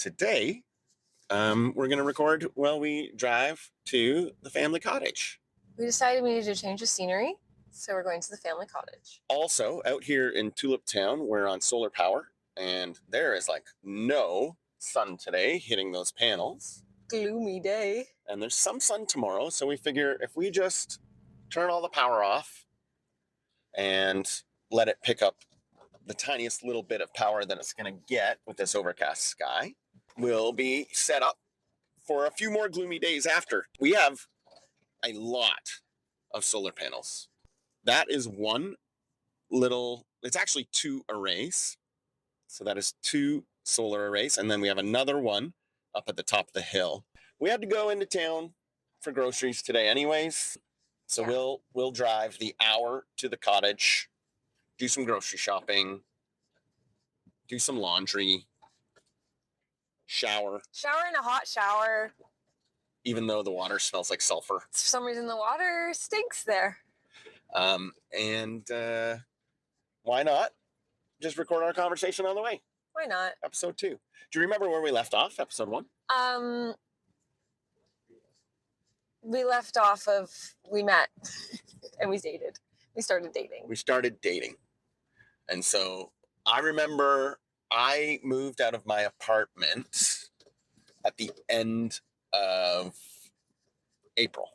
today we're going to record while we drive to the family cottage. We decided we needed to change the scenery, so we're going to the family cottage. Also, out here in Tulip Town, we're on solar power, and there is like no sun today hitting those panels. Gloomy day. And there's some sun tomorrow, so we figure if we just turn all the power off and let it pick up the tiniest little bit of power that it's going to get with this overcast sky, we'll be set up for a few more gloomy days after. We have a lot of solar panels. That is it's actually 2 arrays. So that is 2 solar arrays. And then we have another one up at the top of the hill. We had to go into town for groceries today anyways. So yeah. We'll drive the hour to the cottage, do some grocery shopping, do some laundry, shower. Shower in a hot shower. Even though the water smells like sulfur. For some reason, the water stinks there. Why not just record our conversation on the way? Why not? Episode 2. Do you remember where we left off? Episode 1? We left off of we met and we dated. We started dating. And so I remember I moved out of my apartment at the end of April.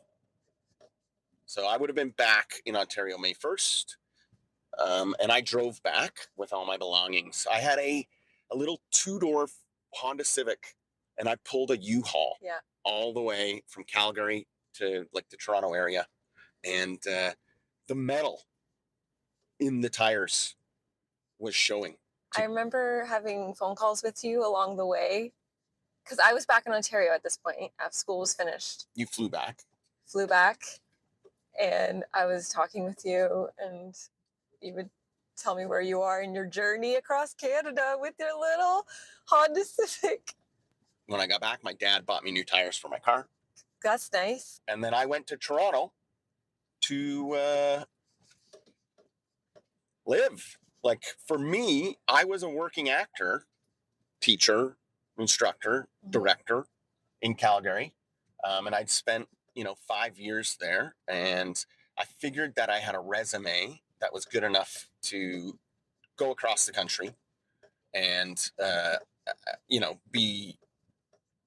So I would have been back in Ontario May 1st. And I drove back with all my belongings. I had a little 2-door Honda Civic, and I pulled a U-Haul all the way from Calgary to like the Toronto area. And the metal in the tires was showing. I remember having phone calls with you along the way because I was back in Ontario at this point after school was finished. You flew back. And I was talking with you, and you would tell me where you are in your journey across Canada with your little Honda Civic. When I got back, my dad bought me new tires for my car. That's nice. And then I went to Toronto to live. Like, for me, I was a working actor, teacher, instructor, director in Calgary. And I'd spent 5 years there, and I figured that I had a resume that was good enough to go across the country and, be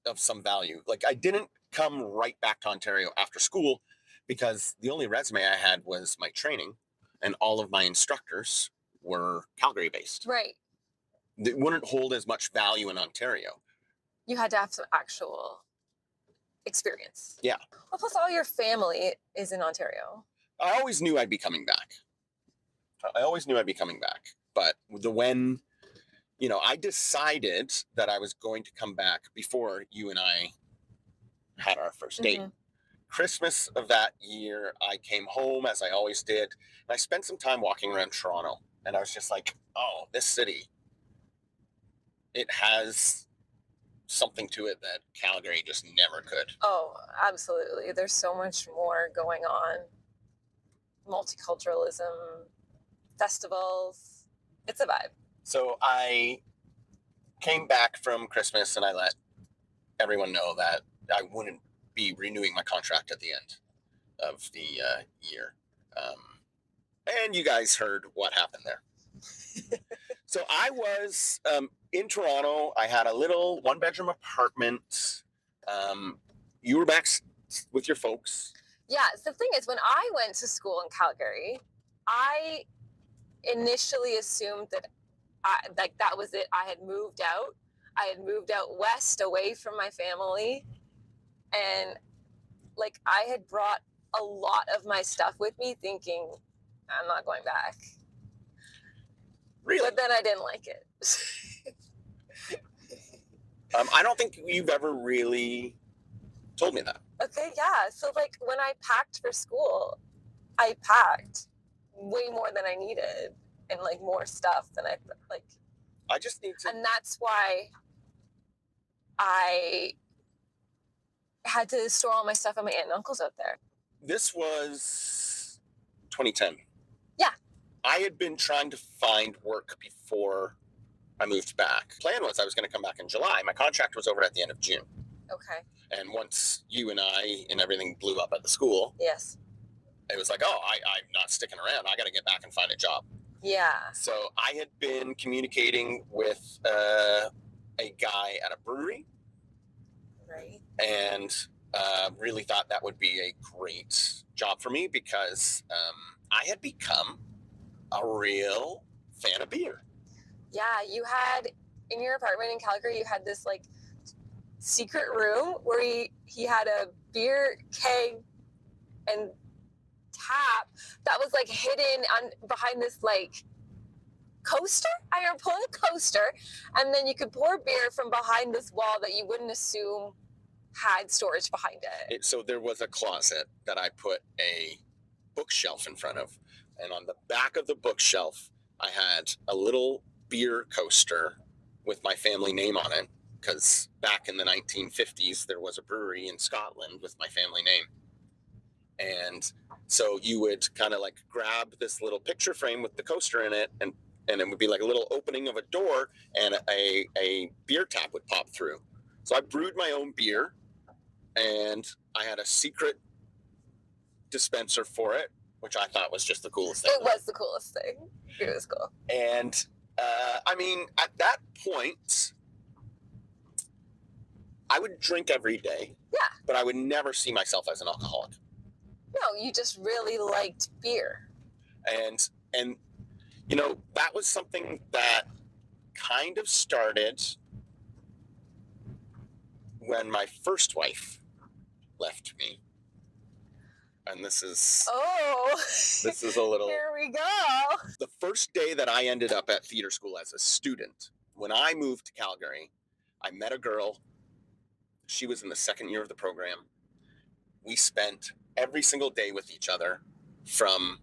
of some value. Like, I didn't come right back to Ontario after school because the only resume I had was my training, and all of my instructors were Calgary based. Right. It wouldn't hold as much value in Ontario. You had to have some actual experience. Yeah. Well, plus all your family is in Ontario. I always knew I'd be coming back. But when I decided that I was going to come back before you and I had our first date. Mm-hmm. Christmas of that year, I came home as I always did. And I spent some time walking around Toronto. And I was just like, oh, this city, it has something to it that Calgary just never could. Oh, absolutely. There's so much more going on. Multiculturalism, festivals. It's a vibe. So I came back from Christmas and I let everyone know that I wouldn't be renewing my contract at the end of the year. And you guys heard what happened there. So I was in Toronto. I had a little 1-bedroom apartment. You were back with your folks. Yeah, so the thing is, when I went to school in Calgary, I initially assumed that that was it. I had moved out. I had moved out west away from my family. And I had brought a lot of my stuff with me thinking, I'm not going back. Really? But then I didn't like it. I don't think you've ever really told me that. Okay, yeah. So when I packed for school, I packed way more than I needed and more stuff than I I just need to. And that's why I had to store all my stuff at my aunt and uncle's out there. This was 2010. Yeah. I had been trying to find work before I moved back. Plan was I was going to come back in July. My contract was over at the end of June. Okay. And once you and I and everything blew up at the school, Yes. it was like, oh, I'm not sticking around. I got to get back and find a job. Yeah. So I had been communicating with a guy at a brewery. Right. And really thought that would be a great job for me because I had become a real fan of beer. Yeah, you had in your apartment in Calgary, you had this like secret room where he had a beer keg and tap that was like hidden on behind this like coaster. I remember pulling a coaster, and then you could pour beer from behind this wall that you wouldn't assume had storage behind it. So there was a closet that I put a bookshelf in front of, and on the back of the bookshelf, I had a little beer coaster with my family name on it, because back in the 1950s, there was a brewery in Scotland with my family name. And so you would kind of like grab this little picture frame with the coaster in it, and it would be like a little opening of a door, and a beer tap would pop through. So I brewed my own beer, and I had a secret dispenser for it, which I thought was just the coolest thing. It was the coolest thing. It was cool. And I mean, at that point, I would drink every day. Yeah. But I would never see myself as an alcoholic. No, you just really liked beer. And you know, that was something that kind of started when my first wife left me. And this is a little. Here we go. The first day that I ended up at theater school as a student, when I moved to Calgary, I met a girl. She was in the second year of the program. We spent every single day with each other from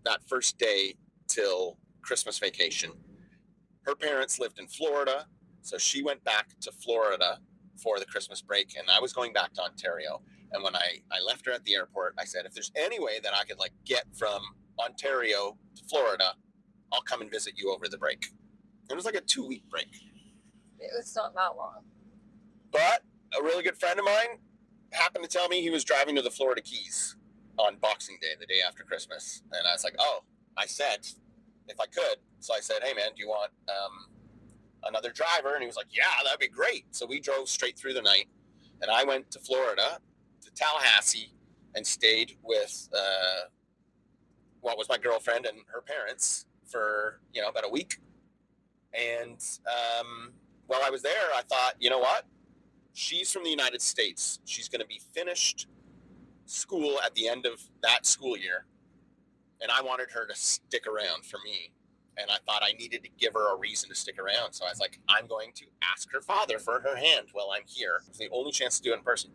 that first day till Christmas vacation. Her parents lived in Florida, so she went back to Florida for the Christmas break, and I was going back to Ontario. And when I left her at the airport, I said, if there's any way that I could like get from Ontario to Florida, I'll come and visit you over the break. It was like a 2-week break. It was not that long. But a really good friend of mine happened to tell me he was driving to the Florida Keys on Boxing Day, the day after Christmas. And I was like, oh, I said, if I could. So I said, hey, man, do you want another driver? And he was like, yeah, that'd be great. So we drove straight through the night. And I went to Florida, to Tallahassee, and stayed with what was my girlfriend and her parents for, you know, about a week. And while I was there, I thought, you know what? She's from the United States. She's going to be finished school at the end of that school year. And I wanted her to stick around for me. And I thought I needed to give her a reason to stick around. So I was like, I'm going to ask her father for her hand while I'm here. It's the only chance to do it in person.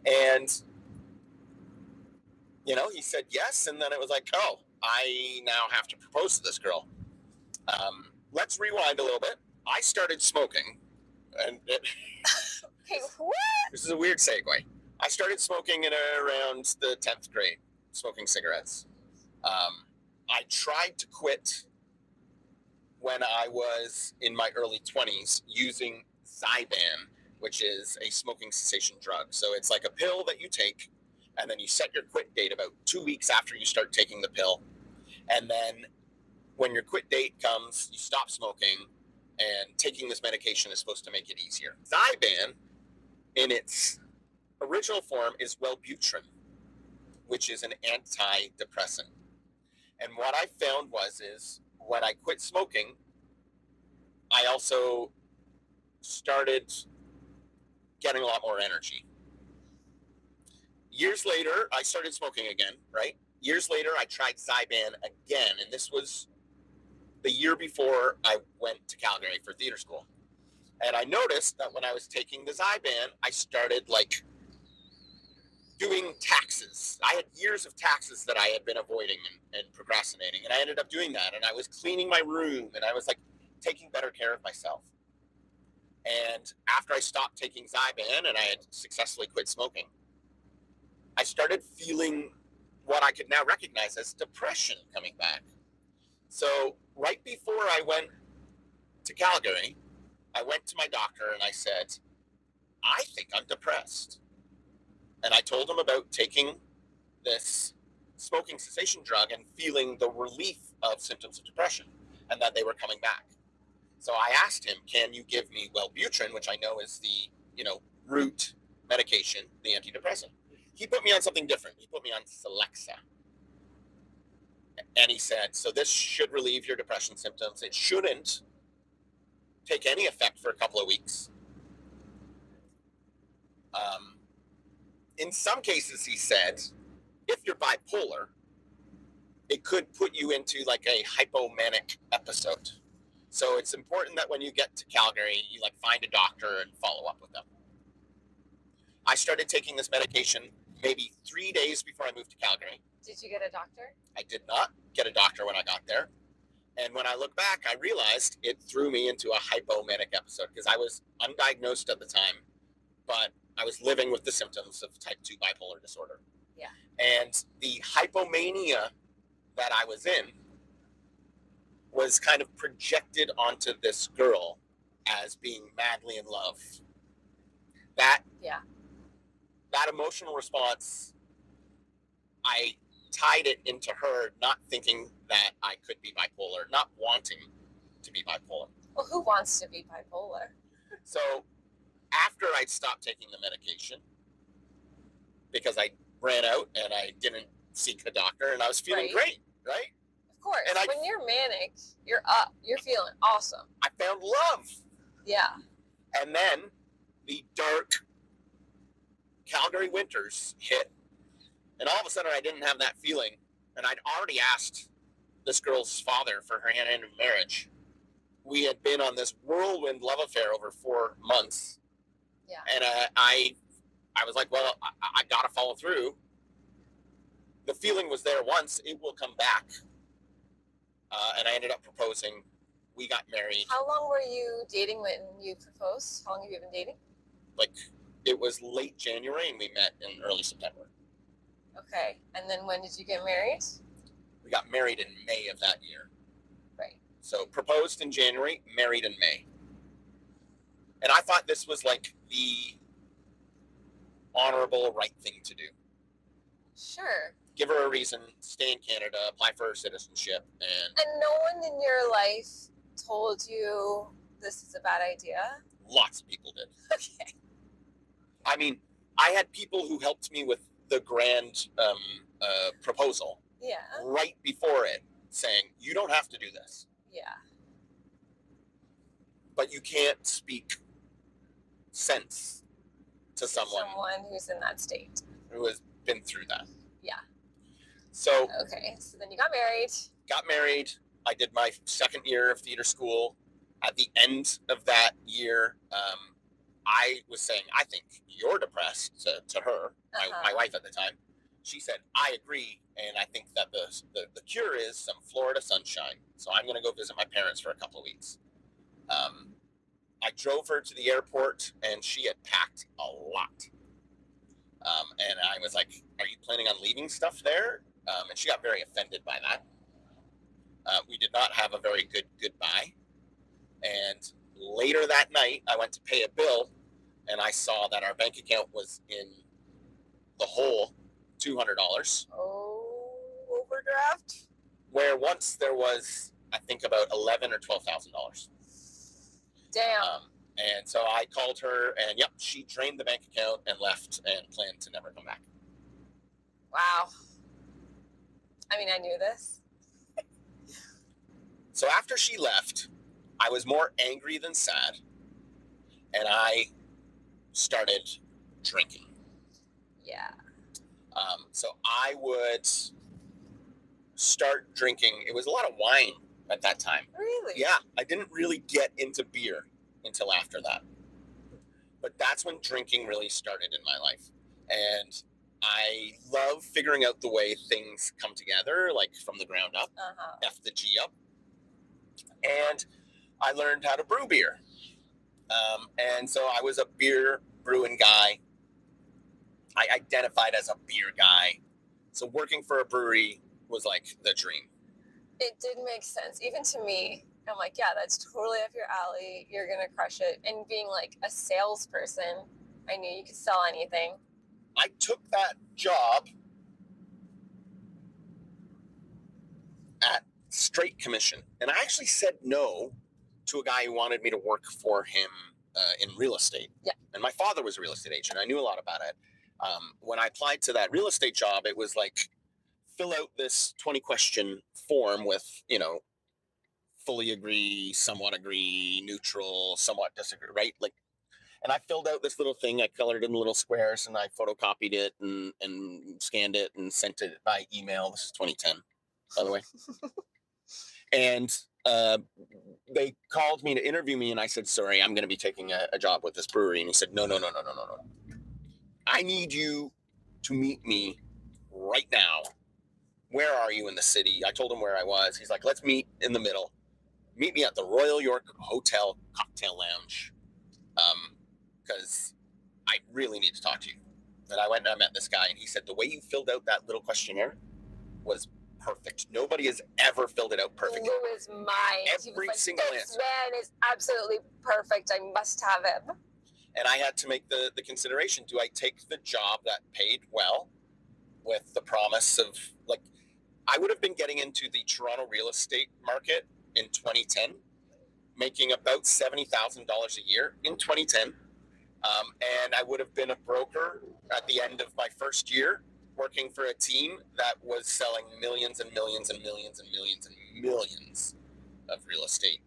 And, you know, he said yes. And then it was like, oh, I now have to propose to this girl. Let's rewind a little bit. I started smoking. And Okay, what? This is a weird segue. I started smoking in around the 10th grade, smoking cigarettes. I tried to quit when I was in my early 20s using Zyban, which is a smoking cessation drug. So it's like a pill that you take, and then you set your quit date about 2 weeks after you start taking the pill. And then when your quit date comes, you stop smoking, and taking this medication is supposed to make it easier. Zyban, in its original form, is Wellbutrin, which is an antidepressant. And what I found is when I quit smoking, I also started getting a lot more energy. Years later, I started smoking again, right? Years later, I tried Zyban again, and this was the year before I went to Calgary for theater school. And I noticed that when I was taking the Zyban, I started like doing taxes. I had years of taxes that I had been avoiding and procrastinating. And I ended up doing that. And I was cleaning my room, and I was like taking better care of myself. And after I stopped taking Zyban and I had successfully quit smoking, I started feeling what I could now recognize as depression coming back. So right before I went to Calgary, I went to my doctor and I said, I think I'm depressed. And I told him about taking this smoking cessation drug and feeling the relief of symptoms of depression and that they were coming back. So I asked him, can you give me Wellbutrin, which I know is the, root medication, the antidepressant. He put me on something different. He put me on Celexa. And he said, so this should relieve your depression symptoms. It shouldn't take any effect for a couple of weeks. In some cases, he said, if you're bipolar, it could put you into like a hypomanic episode. So it's important that when you get to Calgary, you find a doctor and follow up with them. I started taking this medication maybe 3 days before I moved to Calgary. Did you get a doctor? I did not get a doctor when I got there. And when I look back, I realized it threw me into a hypomanic episode because I was undiagnosed at the time, but I was living with the symptoms of type 2 bipolar disorder. Yeah. And the hypomania that I was in was kind of projected onto this girl as being madly in love. That emotional response, I tied it into her not thinking that I could be bipolar, not wanting to be bipolar. Well, who wants to be bipolar? So after I'd stopped taking the medication, because I ran out and I didn't seek a doctor, and I was feeling great, right? Of course. And when you're manic, you're up. You're feeling awesome. I found love. Yeah. And then the dark Calgary winters hit. And all of a sudden, I didn't have that feeling. And I'd already asked this girl's father for her hand in marriage. We had been on this whirlwind love affair over 4 months. Yeah. And I was like, well, I got to follow through. The feeling was there once. It will come back. And I ended up proposing. We got married. How long were you dating when you proposed? How long have you been dating? It was late January, and we met in early September. Okay. And then when did you get married? We got married in May of that year. Right. So proposed in January, married in May. And I thought this was the honorable, right thing to do. Sure. Give her a reason, stay in Canada, apply for her citizenship. And no one in your life told you this is a bad idea? Lots of people did. Okay. I mean, I had people who helped me with the grand proposal. Yeah. Right before it, saying, you don't have to do this. Yeah. But you can't speak sense to someone who's in that state. Who has been through that. Yeah. So. Okay. So then you got married. Got married. I did my second year of theater school. At the end of that year, I was saying, I think you're depressed to her, my wife at the time. She said, I agree, and I think that the cure is some Florida sunshine. So I'm going to go visit my parents for a couple of weeks. I drove her to the airport, and she had packed a lot. And I was like, are you planning on leaving stuff there? And she got very offended by that. We did not have a very good goodbye. And later that night, I went to pay a bill, and I saw that our bank account was in the hole, $200. Oh, overdraft? Where once there was, I think, about $11,000 or $12,000. Damn. And so I called her, and yep, she drained the bank account and left and planned to never come back. Wow. I mean, I knew this. So after she left, I was more angry than sad, and I started drinking. Yeah. So I would start drinking. It was a lot of wine at that time. Really? Yeah, I didn't really get into beer until after that. But that's when drinking really started in my life. And I love figuring out the way things come together, from the ground up, F the G up. And I learned how to brew beer. And so I was a beer brewing guy. I identified as a beer guy. So working for a brewery was the dream. It did make sense. Even to me, I'm like, yeah, that's totally up your alley. You're going to crush it. And being like a salesperson, I knew you could sell anything. I took that job at straight commission. And I actually said no to a guy who wanted me to work for him in real estate. Yeah. And my father was a real estate agent. I knew a lot about it. When I applied to that real estate job, it was like, fill out this 20 question form with, fully agree, somewhat agree, neutral, somewhat disagree, right? Like, and I filled out this little thing. I colored in little squares and I photocopied it and scanned it and sent it by email. This is 2010, by the way. And they called me to interview me, and I said, sorry, I'm going to be taking a job with this brewery. And he said, no. I need you to meet me right now. Where are you in the city? I told him where I was. He's like, let's meet in the middle. Meet me at the Royal York Hotel Cocktail Lounge. Because I really need to talk to you. And I went and I met this guy, and he said, the way you filled out that little questionnaire was perfect. Nobody has ever filled it out perfectly. Blew his mind. Every single this answer. man is absolutely perfect. I must have him. And I had to make the consideration, do I take the job that paid well with the promise of, like, I would have been getting into the Toronto real estate market in 2010, making about $70,000 a year in 2010. And I would have been a broker at the end of my first year, working for a team that was selling millions and millions and millions and millions and millions of real estate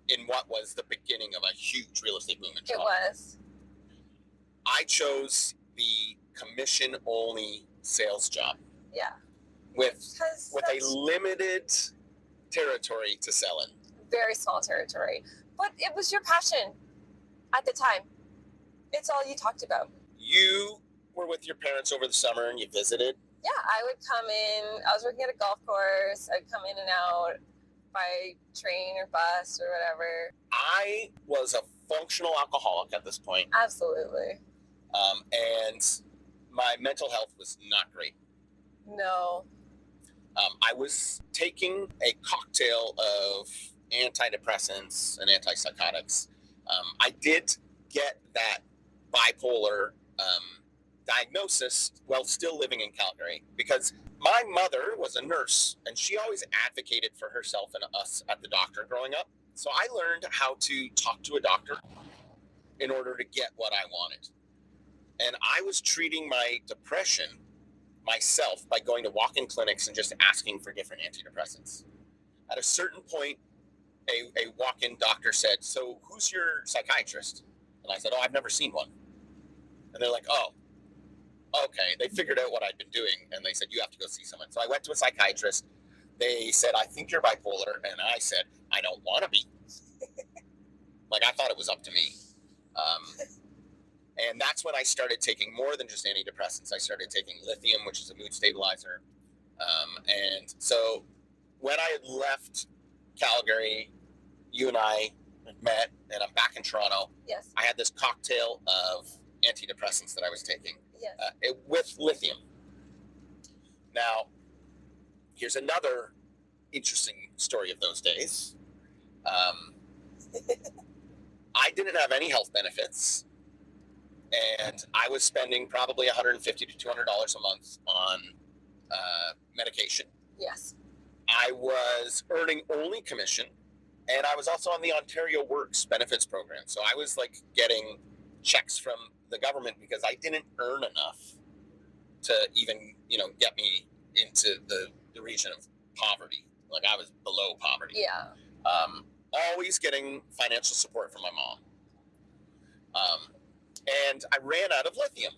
in what was the beginning of a huge real estate boom in Toronto. It was. I chose the commission-only sales job. Yeah. With a limited territory to sell in. Very small territory. But it was your passion at the time. It's all you talked about. You were with your parents over the summer and you visited? Yeah, I would come in. I was working at a golf course. I'd come in and out by train or bus or whatever. I was a functional alcoholic at this point. Absolutely. And my mental health was not great. No. I was taking a cocktail of antidepressants and antipsychotics. I did get that bipolar diagnosis while still living in Calgary, because my mother was a nurse and she always advocated for herself and us at the doctor growing up. So I learned how to talk to a doctor in order to get what I wanted. And I was treating my depression myself by going to walk-in clinics and just asking for different antidepressants. At a certain point, a walk-in doctor said, so who's your psychiatrist? And I said, oh, I've never seen one. And they're like, oh, okay. They figured out what I'd been doing, and they said, you have to go see someone. So I went to a psychiatrist. They said, I think you're bipolar. And I said, I don't want to be. Like, I thought it was up to me. And that's when I started taking more than just antidepressants. I started taking lithium, which is a mood stabilizer. And so when I had left Calgary, you and I met, and I'm back in Toronto. Yes. I had this cocktail of antidepressants that I was taking. Yes. With lithium. Now, here's another interesting story of those days. I didn't have any health benefits, and I was spending probably $150 to $200 a month on medication. Yes. I was earning only commission, and I was also on the Ontario Works benefits program. So I was like getting checks from the government because I didn't earn enough to even, get me into the region of poverty. Like, I was below poverty. Yeah. Always getting financial support from my mom. And I ran out of lithium.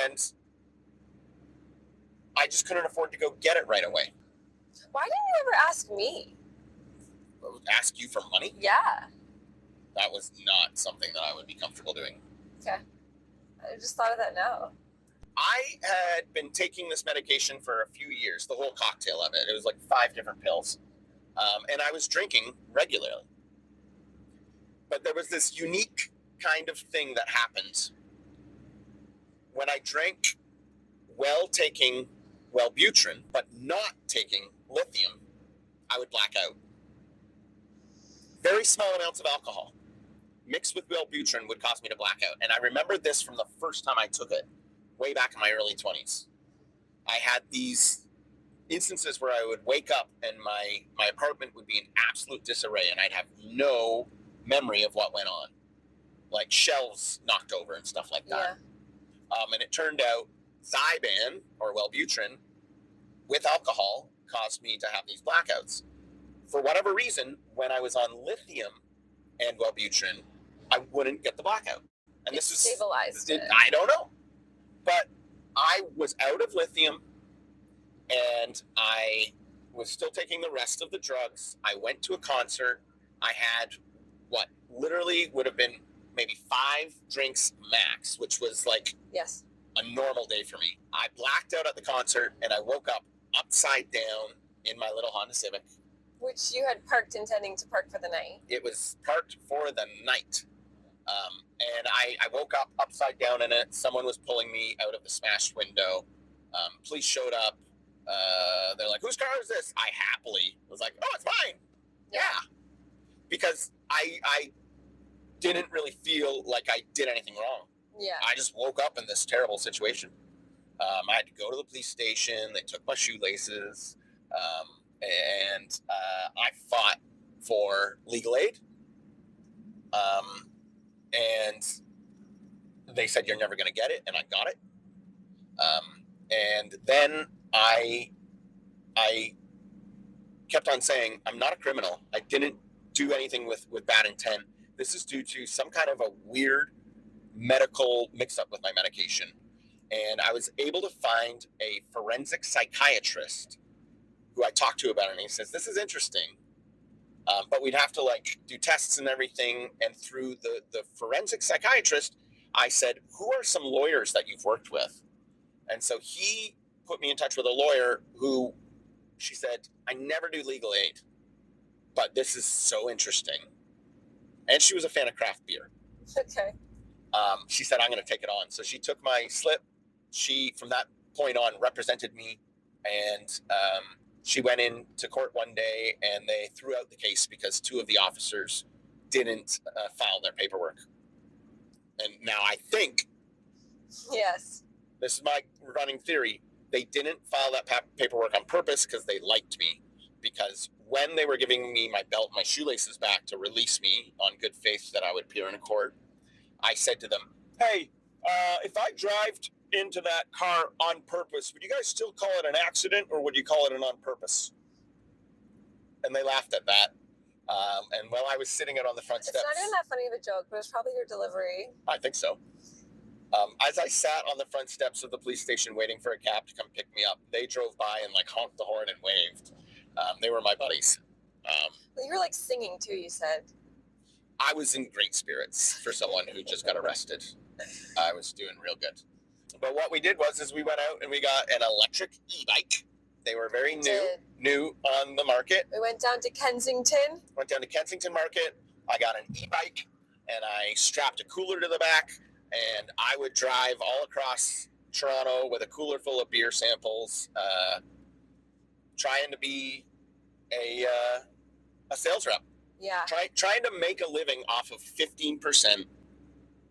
And I just couldn't afford to go get it right away. Why didn't you ever ask me? Ask you for money? Yeah. That was not something that I would be comfortable doing. Okay. I just thought of that now. I had been taking this medication for a few years, the whole cocktail of it. It was like 5 different pills. And I was drinking regularly. But there was this unique kind of thing that happened when I drank while taking Wellbutrin, but not taking lithium. I I would black out. Very small amounts of alcohol mixed with Wellbutrin would cause me to black out. And I remember this from the first time I took it, way back in my early 20s. I had these instances where I would wake up and my apartment would be in absolute disarray and I'd have no memory of what went on. Like shelves knocked over and stuff like that. Yeah. And it turned out Zyban, or Wellbutrin, with alcohol caused me to have these blackouts. For whatever reason, when I was on lithium and Wellbutrin, I wouldn't get the blackout. And this is stabilized it. I don't know. But I was out of lithium and I was still taking the rest of the drugs. I went to a concert. I had what literally would have been maybe 5 drinks max, which was like a normal day for me. I blacked out at the concert and I woke up upside down in my little Honda Civic. Which you had parked intending to park for the night. It was parked for the night. And I woke up upside down in it. Someone was pulling me out of the smashed window. Police showed up. They're like, whose car is this? I happily was like, oh, it's mine. Yeah. Because I didn't really feel like I did anything wrong. Yeah. I just woke up in this terrible situation. I had to go to the police station. They took my shoelaces. And I fought for legal aid. And they said, you're never going to get it. And I got it. And then I kept on saying, I'm not a criminal. I didn't do anything with bad intent. This is due to some kind of a weird medical mix-up with my medication. And I was able to find a forensic psychiatrist who I talked to about it. And he says, this is interesting. But we'd have to like do tests and everything. And through the forensic psychiatrist, I said, who are some lawyers that you've worked with? And so he put me in touch with a lawyer who, she said, I never do legal aid, but this is so interesting. And she was a fan of craft beer. Okay. She said, I'm going to take it on. So she took my slip. She, from that point on, represented me. And she went into court one day and they threw out the case because 2 of the officers didn't file their paperwork. And now I think, yes, this is my running theory, they didn't file that paperwork on purpose because they liked me. Because when they were giving me my belt, my shoelaces back to release me on good faith that I would appear in a court, I said to them, hey, if I drive into that car on purpose, would you guys still call it an accident or would you call it an on purpose? And they laughed at that. And while I was sitting out on the front steps. It's not even that funny of a joke, but it's probably your delivery. I think so. As I sat on the front steps of the police station waiting for a cab to come pick me up, they drove by and like honked the horn and waved. They were my buddies. Well, you were like singing too, you said. I was in great spirits for someone who just got arrested. I was doing real good. But what we did was we went out and we got an electric e-bike. They were very new on the market. We went down to Kensington. Market. I got an e-bike and I strapped a cooler to the back and I would drive all across Toronto with a cooler full of beer samples, trying to be a sales rep. Yeah. Trying to make a living off of 15%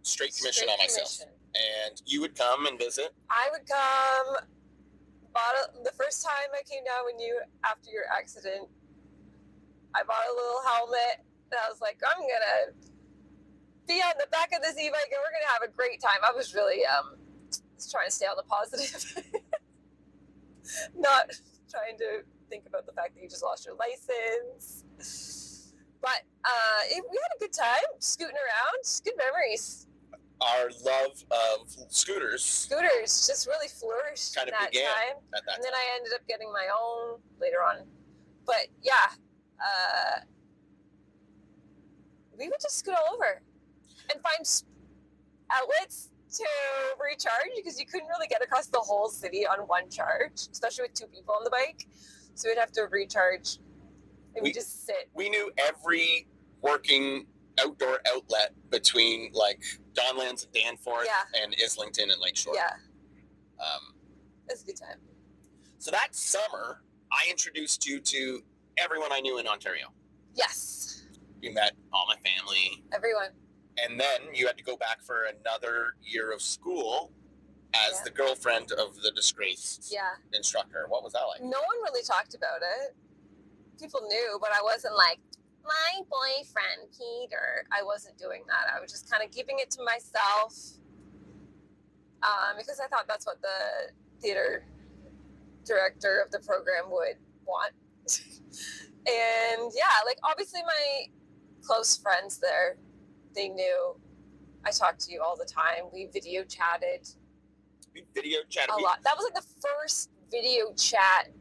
straight commission on my sales. And you would come and visit. I would come. The first time I came down after your accident, I bought a little helmet and I was like, I'm gonna be on the back of this e-bike and we're gonna have a great time. I was really just trying to stay on the positive. Not trying to think about the fact that you just lost your license. But we had a good time scooting around. Good memories. Our love of scooters just really flourished kind of that began time. At that and then time. I ended up getting my own later on. But yeah, we would just scoot all over and find outlets to recharge because you couldn't really get across the whole city on one charge, especially with 2 people on the bike. So we'd have to recharge and we just sit. We knew every working outdoor outlet between like Donlands and Danforth and Islington and Lakeshore. Yeah. It was a good time. So that summer, I introduced you to everyone I knew in Ontario. Yes. You met all my family. Everyone. And then you had to go back for another year of school as the girlfriend of the disgraced instructor. What was that like? No one really talked about it. People knew, but I wasn't like, my boyfriend, Peter. I wasn't doing that. I was just kind of keeping it to myself because I thought that's what the theater director of the program would want. And like obviously my close friends there, they knew. I talked to you all the time. We video chatted. A lot. That was like the first video chat.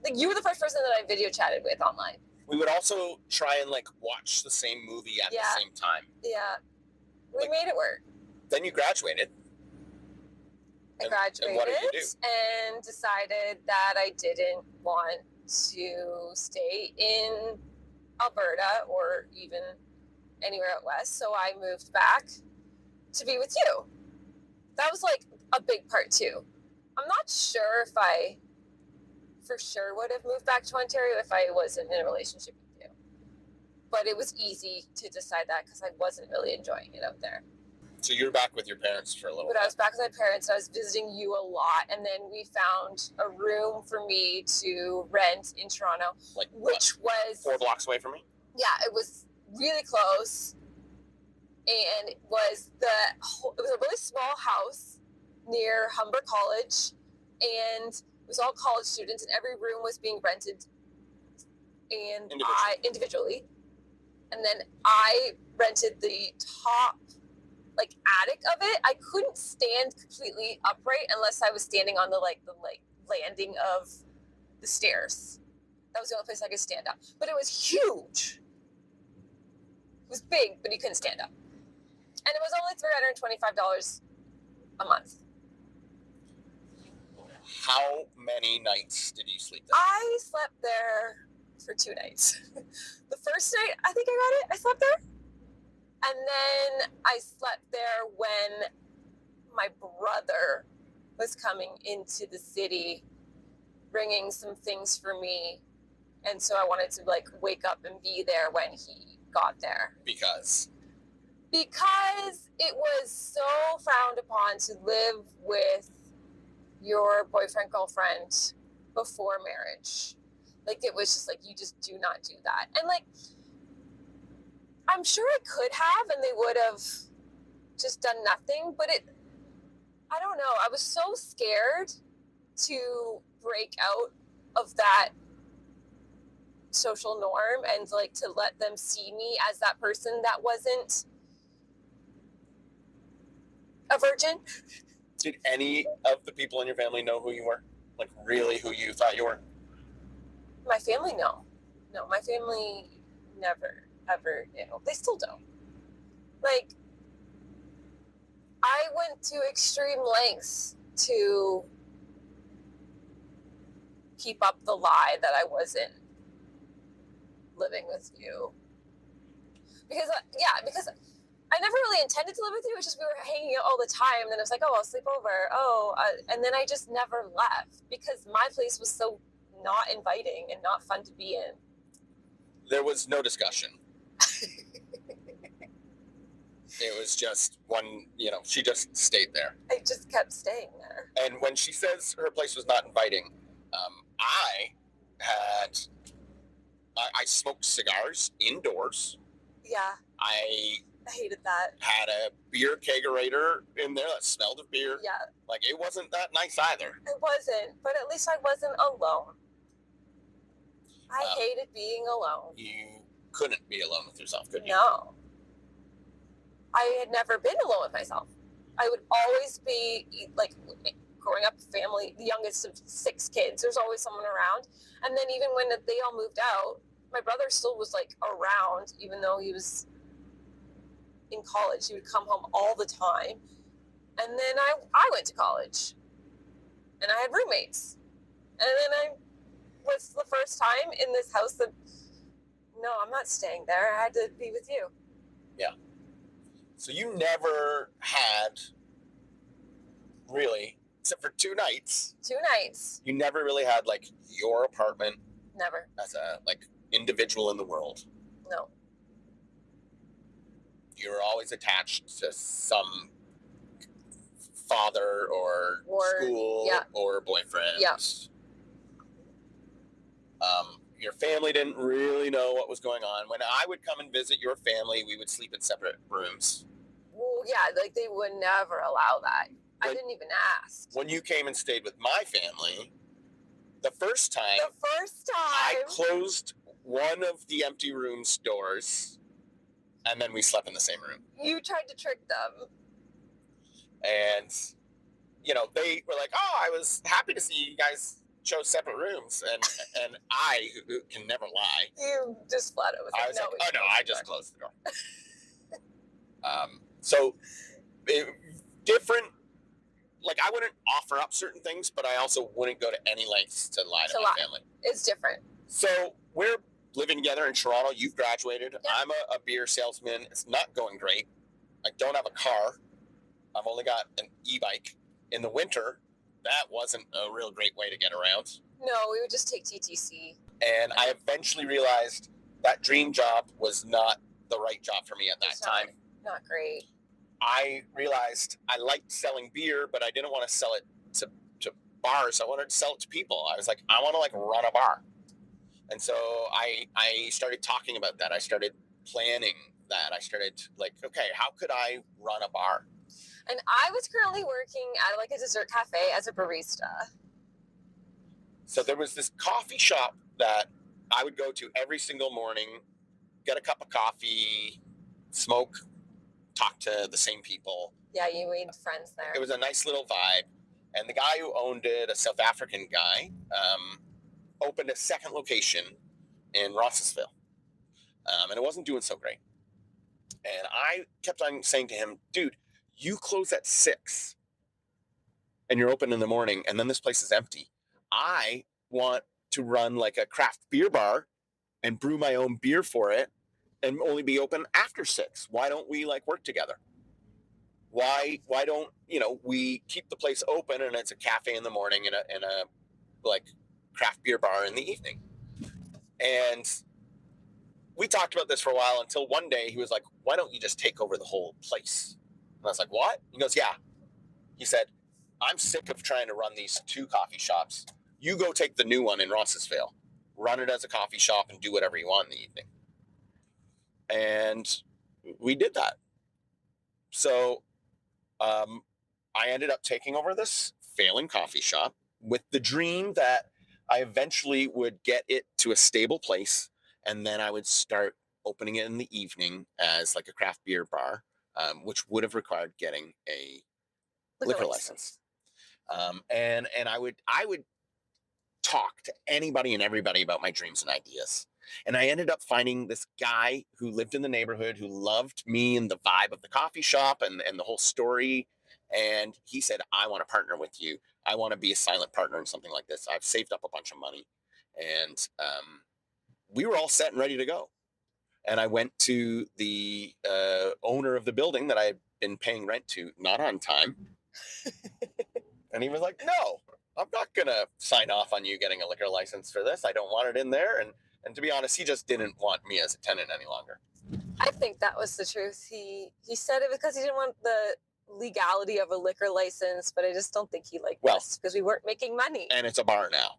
Like you were the first person that I video chatted with online. We would also try and like watch the same movie at the same time. Yeah. We made it work. Then you graduated. I graduated and what did you do? And decided that I didn't want to stay in Alberta or even anywhere out west. So I moved back to be with you. That was like a big part too. I'm not sure if I for sure would have moved back to Ontario if I wasn't in a relationship with you. But it was easy to decide that because I wasn't really enjoying it out there. So you were back with your parents for a little bit. But I was back with my parents. I was visiting you a lot. And then we found a room for me to rent in Toronto. Which was 4 blocks away from me? Yeah, it was really close. And it was a really small house near Humber College. And it was all college students. And every room was being rented and individually. And then I rented the top attic of it. I couldn't stand completely upright unless I was standing on the landing of the stairs. That was the only place I could stand up. But it was huge. It was big, but you couldn't stand up. And it was only $325 a month. How many nights did you sleep there? I slept there for 2 nights. The first night, I think I slept there. And then I slept there when my brother was coming into the city, bringing some things for me. And so I wanted to wake up and be there when he got there. Because it was so frowned upon to live with your boyfriend, girlfriend before marriage. It was just you just do not do that. And I'm sure I could have, and they would have just done nothing, but I don't know. I was so scared to break out of that social norm and to let them see me as that person that wasn't a virgin. Did any of the people in your family know who you were? Really who you thought you were? My family, no. No, my family never, ever knew. They still don't. I went to extreme lengths to keep up the lie that I wasn't living with you. Because I never really intended to live with you. It's just we were hanging out all the time. And then it was I'll sleep over. And then I just never left because my place was so not inviting and not fun to be in. There was no discussion. It was just one, she just stayed there. I just kept staying there. And when she says her place was not inviting, I smoked cigars indoors. Yeah. I hated that. Had a beer kegerator in there that smelled of beer. Yeah. It wasn't that nice either. It wasn't, but at least I wasn't alone. I hated being alone. You couldn't be alone with yourself, could you? No. I had never been alone with myself. I would always be, growing up family, the youngest of 6 kids, there's always someone around. And then even when they all moved out, my brother still was, around, even though he was in college. He would come home all the time. And then I went to college. And I had roommates. And then I was the first time in this house that, no, I'm not staying there. I had to be with you. Yeah. So you never had, really, except for 2 nights. 2 nights. You never really had, your apartment. Never. as a like individual in the world? No. You were always attached to some father or school yeah. or boyfriend. Yeah. Your family didn't really know what was going on. When I would come and visit your family, we would sleep in separate rooms. Well, yeah, like they would never allow that. I Like, didn't even ask. When you came and stayed with my family, the first time I closed one of the empty room's doors, and then we slept in the same room. You tried to trick them. And, you know, they were like, oh, I was happy to see you guys chose separate rooms. And I, who can never lie, You just flat out was I like, was no, like, we oh, no, closed I the just door. closed the door. So, different, like, I wouldn't offer up certain things, but I also wouldn't go to any lengths to lie to my family. It's different. So, we're living together in Toronto. You've graduated. Yeah. I'm a beer salesman. It's not going great. I don't have a car. I've only got an e-bike. In the winter, that wasn't a real great way to get around. No, we would just take TTC. And I eventually realized that dream job was not the right job for me at that time. Not great. I realized I liked selling beer, but I didn't want to sell it to bars. I wanted to sell it to people. I was like, I want to like run a bar. And so I started talking about that. I started planning that. I started like, okay, how could I run a bar? And I was currently working at like a dessert cafe as a barista. So there was this coffee shop that I would go to every single morning, get a cup of coffee, smoke, talk to the same people. Yeah, you made friends there. It was a nice little vibe. And the guy who owned it, a South African guy, opened a second location in Rossesville. And it wasn't doing so great. And I kept on saying to him, dude, you close at 6 and you're open in the morning, and then this place is empty. I want to run like a craft beer bar and brew my own beer for it and only be open after 6. Why don't we like work together? Why don't, we keep the place open and it's a cafe in the morning and a like craft beer bar in the evening? And we talked about this for a while until one day he was like, why don't you just take over the whole place? And I was like, what? He goes, yeah. He said, I'm sick of trying to run these 2 coffee shops. You go take the new one in Rossesville, run it as a coffee shop and do whatever you want in the evening. And we did that. So I ended up taking over this failing coffee shop with the dream that I eventually would get it to a stable place, and then I would start opening it in the evening as like a craft beer bar, which would have required getting a liquor license. And I would talk to anybody and everybody about my dreams and ideas. And I ended up finding this guy who lived in the neighborhood, who loved me and the vibe of the coffee shop and the whole story. And he said, I want to partner with you. I want to be a silent partner in something like this. I've saved up a bunch of money. And we were all set and ready to go. And I went to the owner of the building that I had been paying rent to, not on time. And he was like, no, I'm not going to sign off on you getting a liquor license for this. I don't want it in there. And to be honest, he just didn't want me as a tenant any longer. I think that was the truth. He said it because he didn't want the legality of a liquor license, but I just don't think he liked us because we weren't making money. And it's a bar now.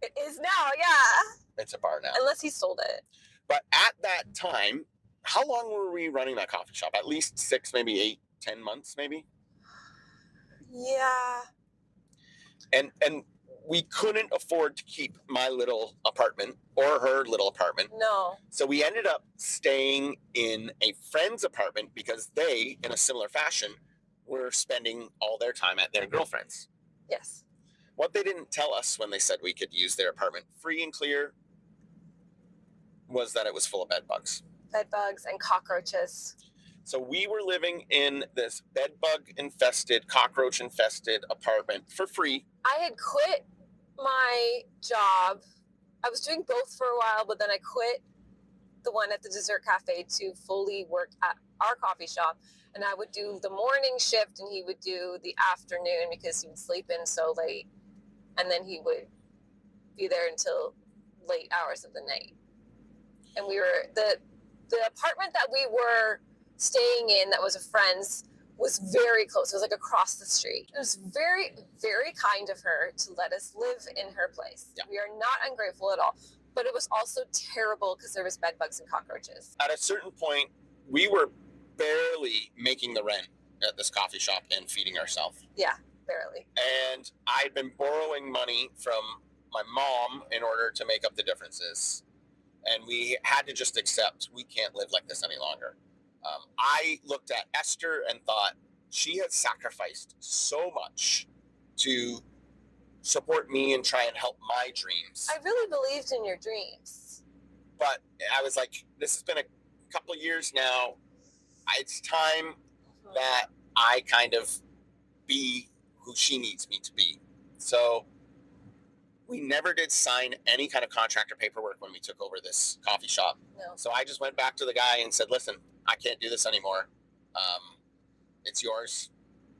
It is now, yeah. It's a bar now. Unless he sold it. But at that time, how long were we running that coffee shop? At least 6, maybe 8, 10 months, maybe? Yeah. And we couldn't afford to keep my little apartment or her little apartment. No. So we ended up staying in a friend's apartment because they, in a similar fashion, were spending all their time at their girlfriend's. Yes. What they didn't tell us when they said we could use their apartment free and clear was that it was full of bed bugs. Bed bugs and cockroaches. So we were living in this bed bug infested, cockroach infested apartment for free. I had quit my job. I was doing both for a while, but then I quit the one at the dessert cafe to fully work at our coffee shop. And I would do the morning shift and he would do the afternoon because he would sleep in so late. And then he would be there until late hours of the night. And we were the apartment that we were staying in that was a friend's was very close. It was like across the street. It was very, very kind of her to let us live in her place. Yeah. We are not ungrateful at all. But it was also terrible because there was bed bugs and cockroaches. At a certain point, we were barely making the rent at this coffee shop and feeding ourselves. Yeah, barely. And I'd been borrowing money from my mom in order to make up the differences. And we had to just accept we can't live like this any longer. I looked at Esther and thought she had sacrificed so much to support me and try and help my dreams. I really believed in your dreams. But I was like, this has been a couple of years now. It's time that I kind of be who she needs me to be. So we never did sign any kind of contract or paperwork when we took over this coffee shop. No. So I just went back to the guy and said, listen, I can't do this anymore. It's yours.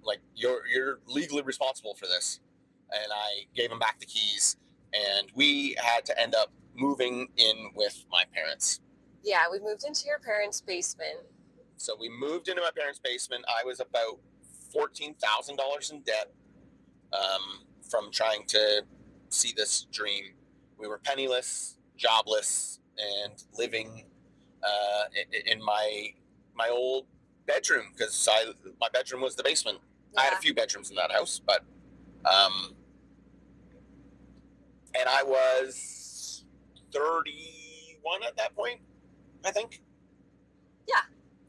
Like, you're legally responsible for this. And I gave him back the keys, and we had to end up moving in with my parents. Yeah, we moved into your parents' basement. So we moved into my parents' basement. I was about $14,000 in debt from trying to see this dream. We were penniless, jobless, and living in my old bedroom, because my bedroom was the basement. Yeah. I had a few bedrooms in that house, but and I was 31 at that point, I think. Yeah.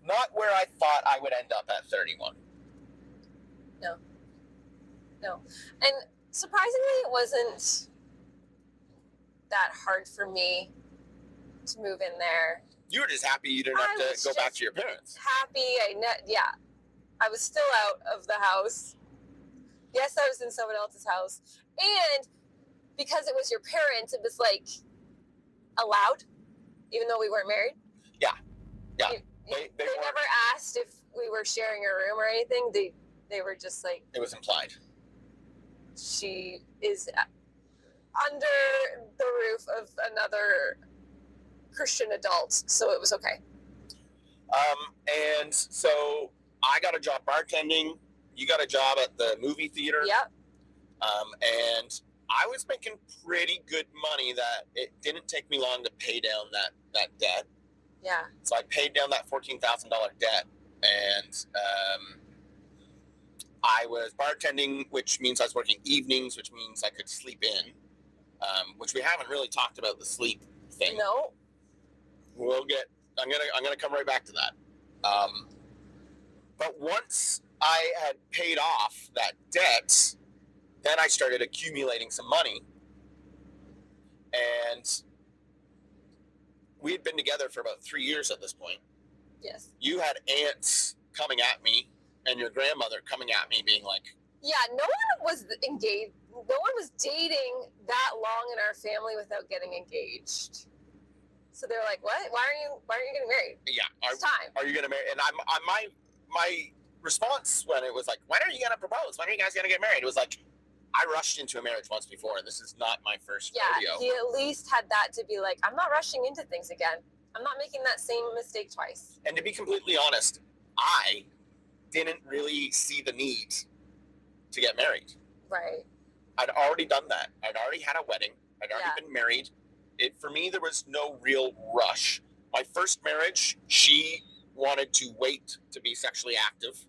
Not where I thought I would end up at 31. No. And surprisingly, it wasn't that hard for me to move in there. You were just happy you didn't have to go back to your parents. Happy. I was still out of the house. Yes, I was in someone else's house. And because it was your parents, it was like allowed, even though we weren't married. Yeah. They never asked if we were sharing a room or anything. They were just like, it was implied. She is under the roof of another Christian adult, so it was okay. And so I got a job bartending. You got a job at the movie theater. Yep. And I was making pretty good money that it didn't take me long to pay down that debt. Yeah. So I paid down that $14,000 debt, and I was bartending, which means I was working evenings, which means I could sleep in, which we haven't really talked about the sleep thing. No. I'm gonna come right back to that. But once I had paid off that debt, then I started accumulating some money, and we had been together for about 3 years at this point. Yes. You had aunts coming at me, and your grandmother coming at me being like, yeah, no one was engaged. No one was dating that long in our family without getting engaged. So they're like, "What? Why aren't you getting married?" Yeah, it's time. Are you gonna marry? And my response when it was like, "When are you gonna propose? When are you guys gonna get married?" It was like, I rushed into a marriage once before, and this is not my first rodeo. He at least had that to be like, I'm not rushing into things again. I'm not making that same mistake twice. And to be completely honest, I didn't really see the need to get married. Right. I'd already done that. I'd already had a wedding. I'd already been married. For me, there was no real rush. My first marriage, she wanted to wait to be sexually active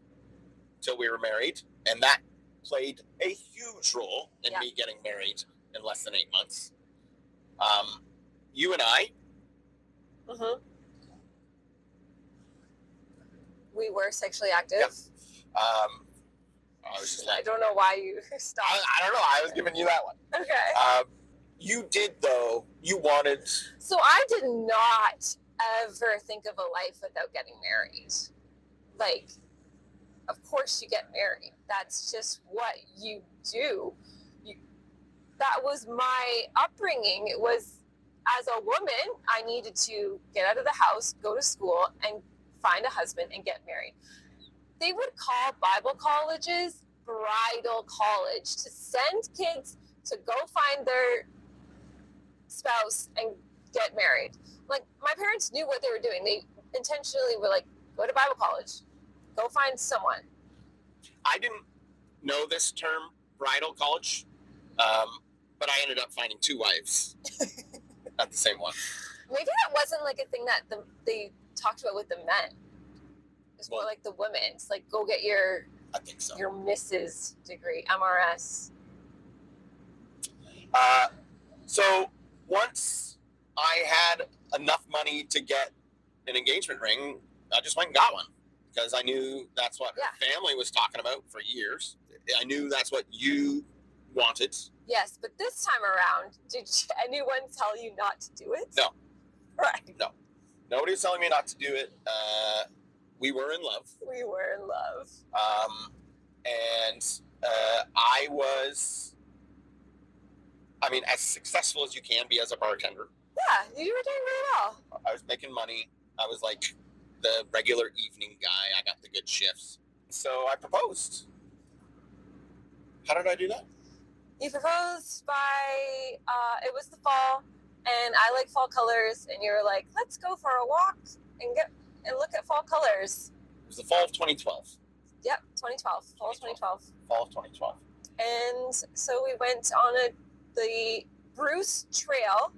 till we were married, and that played a huge role in me getting married in less than 8 months. You and I, we were sexually active. I was just like, I don't know why you stopped. I don't know. I was giving you that one. Okay. You did, though. You wanted. So I did not ever think of a life without getting married. Like, of course you get married. That's just what you do. That was my upbringing. It was, as a woman, I needed to get out of the house, go to school, and find a husband and get married. They would call Bible colleges bridal college to send kids to go find their spouse and get married. Like, my parents knew what they were doing. They intentionally were like, go to Bible college, go find someone. I didn't know this term, bridal college, but I ended up finding 2 wives at the same one. Maybe that wasn't like a thing that they talked about with the men. It's more like the women. It's like, go get your, I think so. your Mrs. degree, MRS. So once I had enough money to get an engagement ring, I just went and got one because I knew that's what her family was talking about for years. I knew that's what you wanted. Yes, but this time around, did anyone tell you not to do it? No. Right. No. Nobody was telling me not to do it. We were in love. We were in love. And I was, as successful as you can be as a bartender. Yeah, you were doing really well. I was making money. I was like the regular evening guy. I got the good shifts. So I proposed. How did I do that? You proposed by, it was the fall, and I like fall colors, and you were like, let's go for a walk and look at fall colors. It was the fall of 2012. Yep, 2012. Fall of 2012. Fall of 2012. And so we went on the Bruce Trail,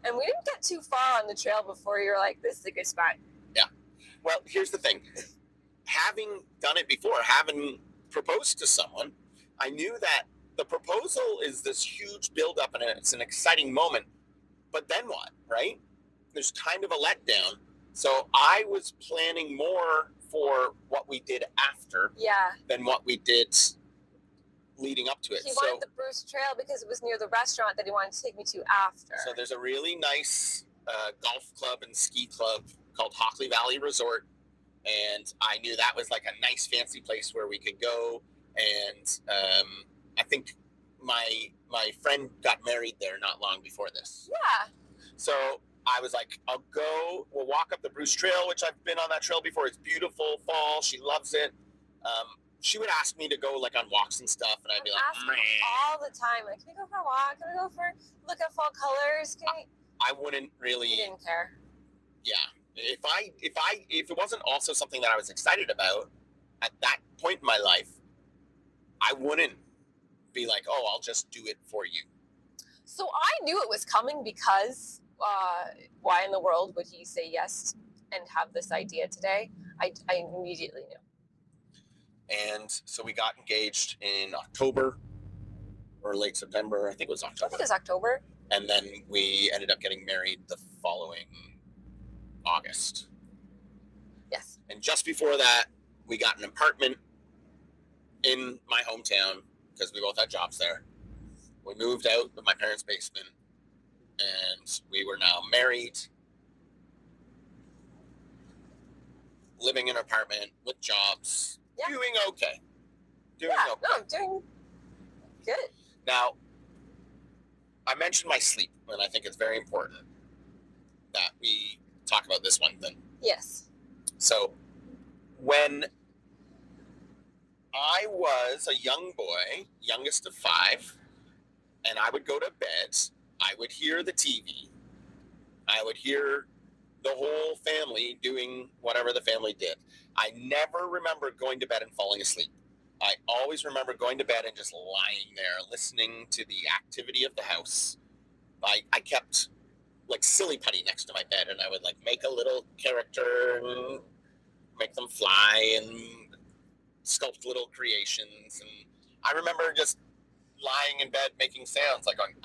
and we didn't get too far on the trail before you were like, this is a good spot. Yeah. Well, here's the thing. Having done it before, having proposed to someone, I knew that the proposal is this huge buildup and it's an exciting moment. But then what, right? There's kind of a letdown. So I was planning more for what we did after than what we did leading up to it. He wanted the Bruce Trail because it was near the restaurant that he wanted to take me to after. So there's a really nice golf club and ski club called Hockley Valley Resort. And I knew that was like a nice fancy place where we could go. And I think my friend got married there not long before this. Yeah. So I was like, we'll walk up the Bruce Trail, which I've been on that trail before. It's beautiful, fall. She loves it. She would ask me to go like on walks and stuff, and I'd be like, all the time, like, can we go for a walk? Can we go for look at fall colors? I wouldn't really. You didn't care. Yeah, if it wasn't also something that I was excited about at that point in my life, I wouldn't be like, oh, I'll just do it for you. So I knew it was coming because why in the world would he say yes and have this idea today? I immediately knew. And so we got engaged in October or late September. I think it was October. I think it was October. And then we ended up getting married the following August. Yes. And just before that, we got an apartment in my hometown because we both had jobs there. We moved out of my parents' basement and we were now married, living in an apartment with jobs. Yeah. Doing okay. No, doing good. Now, I mentioned my sleep, and I think it's very important that we talk about this one thing. Yes. So, when I was a young boy, youngest of 5, and I would go to bed, I would hear the TV. I would hear the whole family doing whatever the family did. I never remember going to bed and falling asleep. I always remember going to bed and just lying there, listening to the activity of the house. I kept like silly putty next to my bed, and I would like make a little character and make them fly and sculpt little creations. And I remember just lying in bed making sounds like going,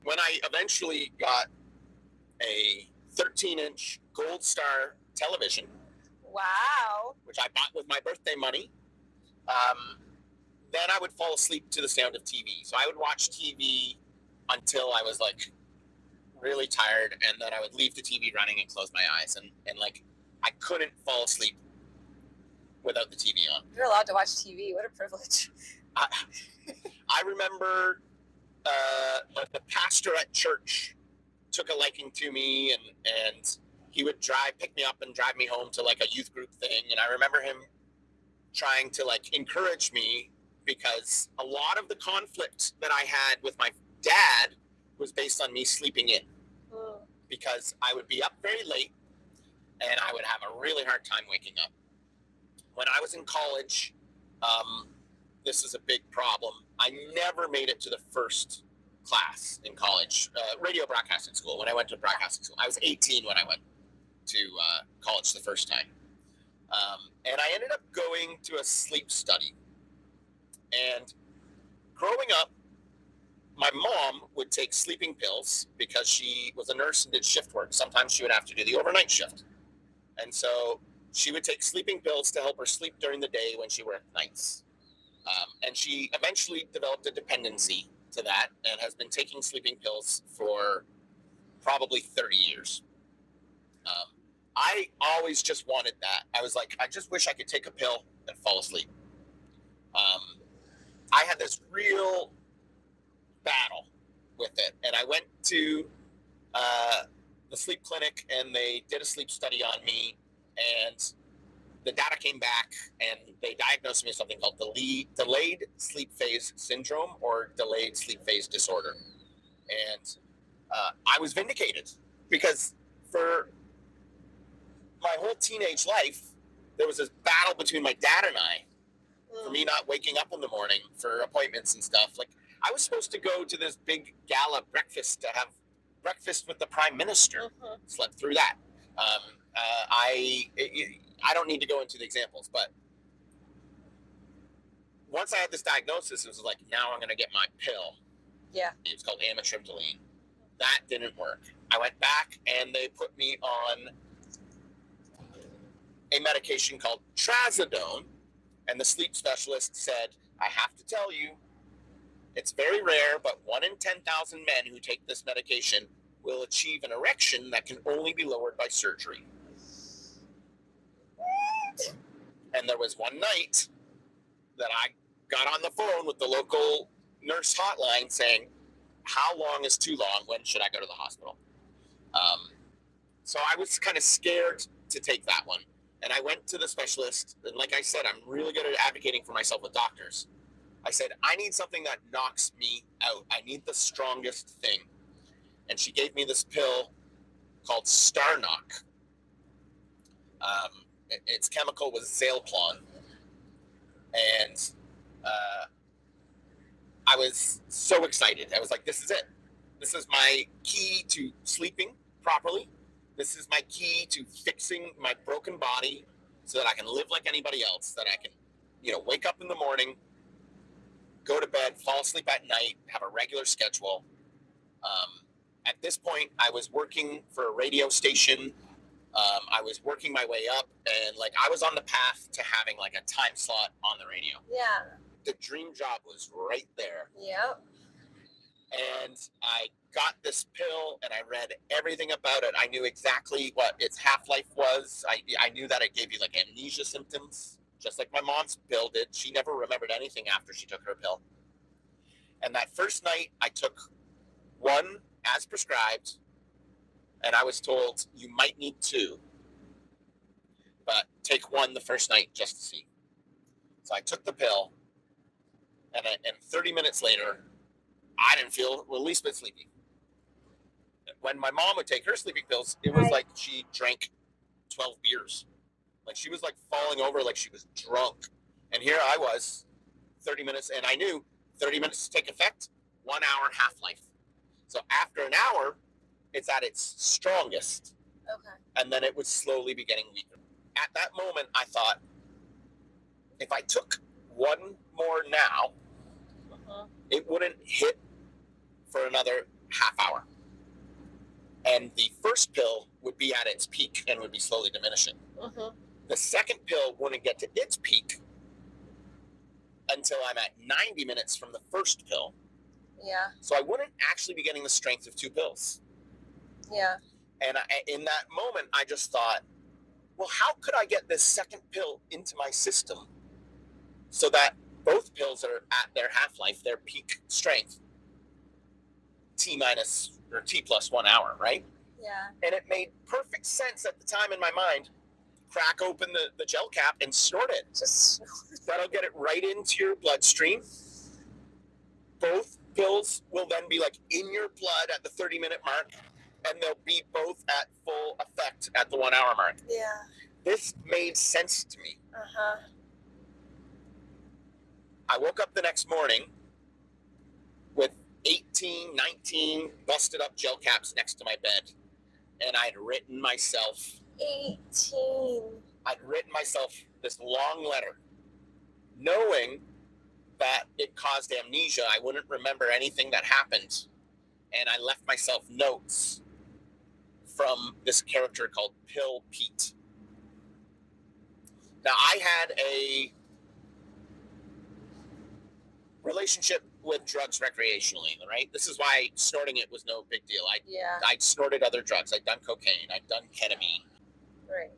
When I eventually got a 13-inch Gold Star television. Wow. Which I bought with my birthday money. Then I would fall asleep to the sound of TV. So I would watch TV until I was like really tired, and then I would leave the TV running and close my eyes. And like I couldn't fall asleep without the TV on. You're allowed to watch TV. What a privilege. I remember the pastor at church took a liking to me, and he would pick me up and drive me home to like a youth group thing. And I remember him trying to like encourage me because a lot of the conflict that I had with my dad was based on me sleeping in, because I would be up very late and I would have a really hard time waking up. When I was in college, this is a big problem. I never made it to the first class in college, radio broadcasting school. When I went to broadcasting school, I was 18 when I went to college the first time. And I ended up going to a sleep study. And growing up, my mom would take sleeping pills because she was a nurse and did shift work. Sometimes she would have to do the overnight shift. And so she would take sleeping pills to help her sleep during the day when she worked nights. And she eventually developed a dependency to that and has been taking sleeping pills for probably 30 years. I always just wanted that. I was like, I just wish I could take a pill and fall asleep. I had this real battle with it. And I went to the sleep clinic and they did a sleep study on me. And the data came back and they diagnosed me with something called delayed sleep phase syndrome or delayed sleep phase disorder. And I was vindicated because for my whole teenage life, there was this battle between my dad and I for me not waking up in the morning for appointments and stuff. Like, I was supposed to go to this big gala breakfast to have breakfast with the prime minister. Slept through that. I don't need to go into the examples, but once I had this diagnosis, it was like, now I'm going to get my pill. Yeah. It was called amitriptyline. That didn't work. I went back and they put me on a medication called trazodone, and the sleep specialist said, I have to tell you, it's very rare, but 1 in 10,000 men who take this medication will achieve an erection that can only be lowered by surgery. What? And there was one night that I got on the phone with the local nurse hotline saying, how long is too long? When should I go to the hospital? So I was kind of scared to take that one. And I went to the specialist. And like I said, I'm really good at advocating for myself with doctors. I said, I need something that knocks me out. I need the strongest thing. And she gave me this pill called Starnock. Its chemical was Zaleplon. And I was so excited. I was like, this is it. This is my key to sleeping properly. This is my key to fixing my broken body so that I can live like anybody else, that I can, wake up in the morning, go to bed, fall asleep at night, have a regular schedule. At this point, I was working for a radio station. I was working my way up, and I was on the path to having a time slot on the radio. Yeah. The dream job was right there. Yep. And I got this pill and I read everything about it. I knew exactly what its half-life was. I knew that it gave you amnesia symptoms, just like my mom's pill did. She never remembered anything after she took her pill. And that first night I took one as prescribed, and I was told you might need 2, but take 1 the first night just to see. So I took the pill, and 30 minutes later, I didn't feel the least bit sleepy. When my mom would take her sleeping pills, it was like she drank 12 beers. She was falling over like she was drunk. And here I was, 30 minutes, and I knew 30 minutes to take effect, 1 hour half-life. So after an hour, it's at its strongest. Okay. And then it would slowly be getting weaker. At that moment, I thought, if I took 1 more now, it wouldn't hit for another half hour. And the first pill would be at its peak and would be slowly diminishing. The second pill wouldn't get to its peak until I'm at 90 minutes from the first pill. Yeah. So I wouldn't actually be getting the strength of 2 pills. Yeah. And in that moment, I just thought, well, how could I get this second pill into my system so that both pills are at their half-life, their peak strength, T plus 1 hour, right? Yeah. And it made perfect sense at the time in my mind. crack open the gel cap and snort it. Just That'll get it right into your bloodstream. Both pills will then be like in your blood at the 30-minute mark, and they'll be both at full effect at the 1 hour mark. yeah. This made sense to me. I woke up the next morning with 18, 19 busted up gel caps next to my bed, and I'd written myself 18. I'd written myself this long letter, knowing that it caused amnesia. I wouldn't remember anything that happened. And I left myself notes from this character called Pill Pete. Now, I had a relationship with drugs recreationally, right? This is why snorting it was no big deal. I'd snorted other drugs. I'd done cocaine. I'd done ketamine. Right.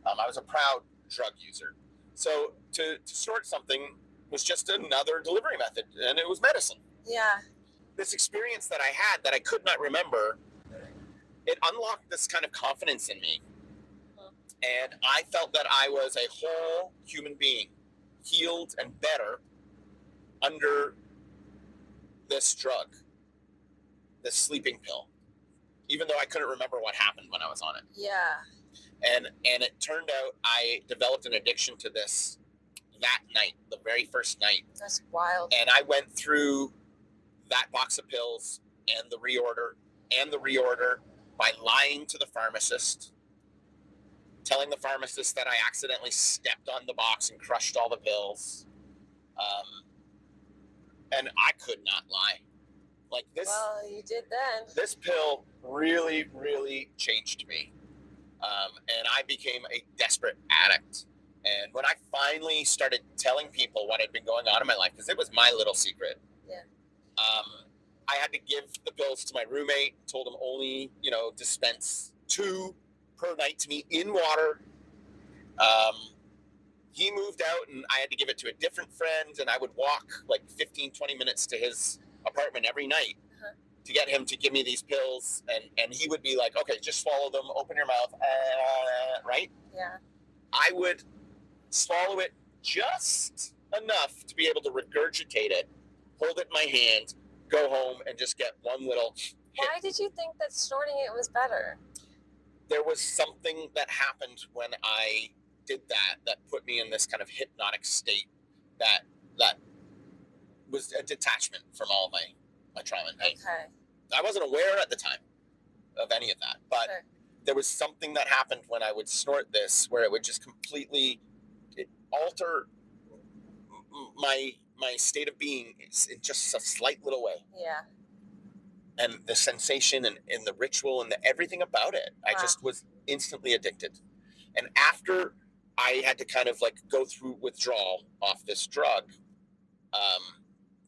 I was a proud drug user. So to snort something was just another delivery method, and it was medicine. Yeah. This experience that I had that I could not remember, it unlocked this kind of confidence in me. And I felt that I was a whole human being, healed and better under this drug, this sleeping pill, even though I couldn't remember what happened when I was on it. Yeah. And it turned out I developed an addiction to this that night, the very first night. That's wild. And I went through that box of pills and the reorder by lying to the pharmacist, telling the pharmacist that I accidentally stepped on the box and crushed all the pills. And I could not lie. Like this. Well, you did then. This pill really, really changed me. And I became a desperate addict. And when I finally started telling people what had been going on in my life, because it was my little secret. Yeah. I had to give the pills to my roommate, told him only, dispense 2 per night to me in water. He moved out and I had to give it to a different friend, and I would walk like 15, 20 minutes to his apartment every night to get him to give me these pills. And he would be like, okay, just swallow them, open your mouth, right? Yeah. I would swallow it just enough to be able to regurgitate it, hold it in my hand, go home, and just get one little hit. Why did you think that snorting it was better? There was something that happened when I did that put me in this kind of hypnotic state that was a detachment from all my trauma and pain. Okay. I wasn't aware at the time of any of that, but Sure. There was something that happened when I would snort this where it would just completely alter my state of being in just a slight little way. Yeah. And the sensation and the ritual and everything about it, I just was instantly addicted. And after I had to kind of like go through withdrawal off this drug,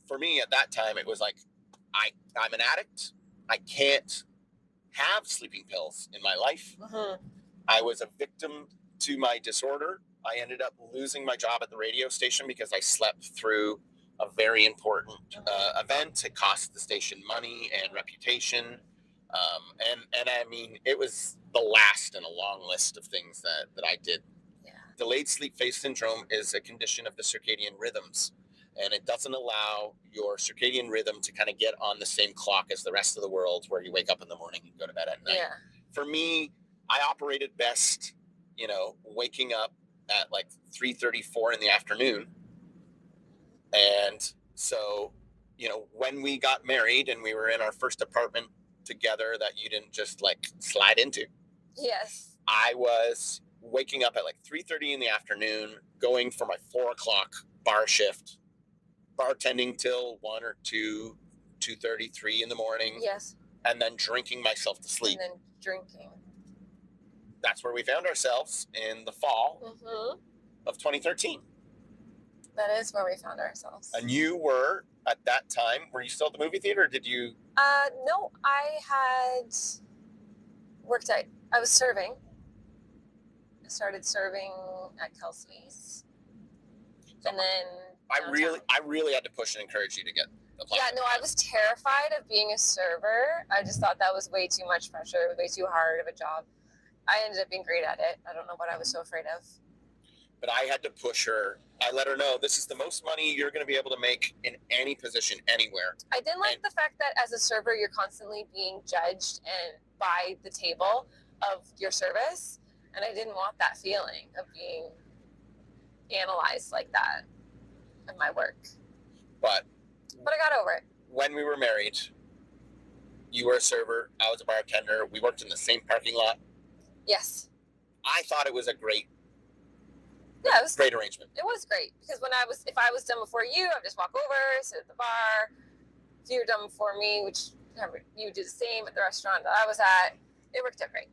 for me at that time, it was like, I'm an addict. I can't have sleeping pills in my life. I was a victim to my disorder. I ended up losing my job at the radio station because I slept through a very important event. It cost the station money and reputation. And I mean, it was the last in a long list of things that I did. Yeah. Delayed sleep phase syndrome is a condition of the circadian rhythms, and it doesn't allow your circadian rhythm to kind of get on the same clock as the rest of the world, where you wake up in the morning and go to bed at night. Yeah. For me, I operated best, waking up at like 3:34 in the afternoon. And so, when we got married and we were in our first apartment together that you didn't just like slide into. Yes. I was waking up at like 3:30 in the afternoon, going for my 4 o'clock bar shift, bartending till 1 or 2, 2:30, 3 in the morning. Yes. And then drinking myself to sleep. And then drinking. That's where we found ourselves in the fall of 2013. That is where we found ourselves. And you were, at that time, were you still at the movie theater, or did you? No, I had worked at, I was serving. I started serving at Kelsey's. And then I really had to push and encourage you to get the plan. Yeah, no, I was terrified of being a server. I just thought that was way too much pressure, way too hard of a job. I ended up being great at it. I don't know what I was so afraid of. But I had to push her. I let her know this is the most money you're going to be able to make in any position anywhere. I didn't like the fact that as a server, you're constantly being judged and by the table of your service. And I didn't want that feeling of being analyzed like that in my work. But I got over it. When we were married, you were a server, I was a bartender. We worked in the same parking lot. Yes. I thought it was a great arrangement. It was great because if I was done before you, I'd just walk over, sit at the bar. If you were done before me, which you did the same at the restaurant that I was at, it worked out great.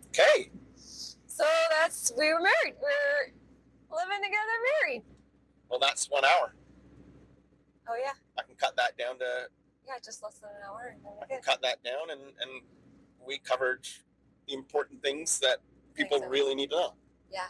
Okay. So we were married. We're living together married. Well, that's 1 hour. Oh yeah. I can cut that down to. Yeah, just less than an hour. I can cut that down, and we covered the important things that people really need to know. Yeah.